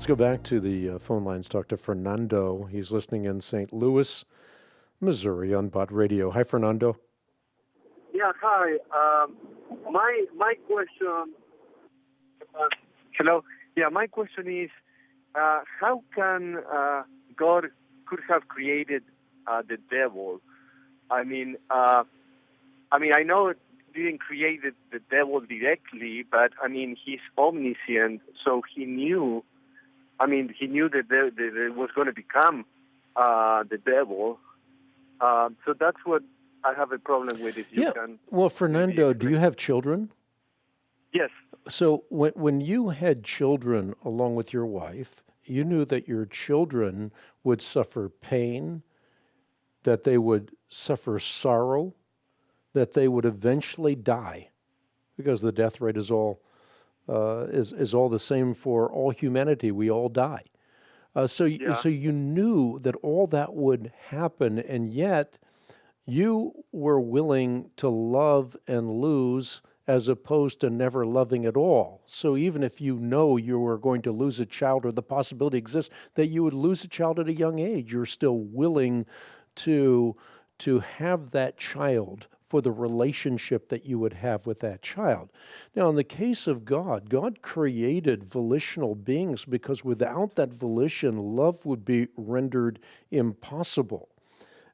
go back to the phone lines, talk to Fernando. He's listening in St. Louis, Missouri on Bot Radio. Hi, Fernando. Yeah, hi. My question. Hello. Yeah, my question is, how can God could have created the devil? I mean, I know it didn't create the devil directly, but I mean, he's omniscient, so he knew. I mean, he knew that there was going to become the devil. So that's what I have a problem with. If you can. Well, Fernando, do you have children? Yes. So when you had children along with your wife, you knew that your children would suffer pain, that they would suffer sorrow, that they would eventually die, because the death rate is all the same for all humanity. We all die. So you knew that all that would happen, and yet you were willing to love and lose as opposed to never loving at all. So even if you know you were going to lose a child, or the possibility exists that you would lose a child at a young age, you're still willing to have that child for the relationship that you would have with that child. Now, in the case of God, God created volitional beings because without that volition, love would be rendered impossible.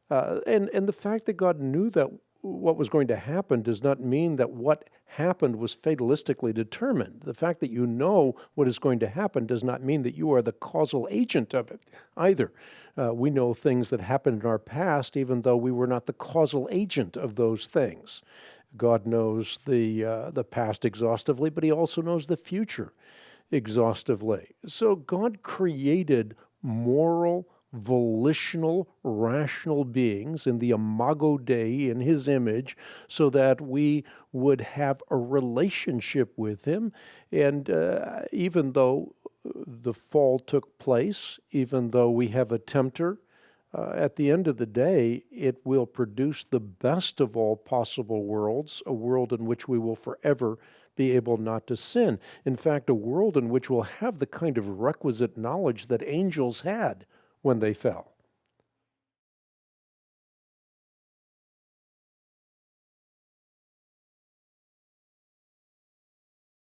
And the fact that God knew that what was going to happen does not mean that what happened was fatalistically determined. The fact that you know what is going to happen does not mean that you are the causal agent of it either. We know things that happened in our past, even though we were not the causal agent of those things. God knows the past exhaustively, but he also knows the future exhaustively. So God created moral, volitional, rational beings in the imago Dei, in his image, so that we would have a relationship with him. And even though the fall took place, even though we have a tempter, at the end of the day, it will produce the best of all possible worlds, a world in which we will forever be able not to sin. In fact, a world in which we'll have the kind of requisite knowledge that angels had when they fell.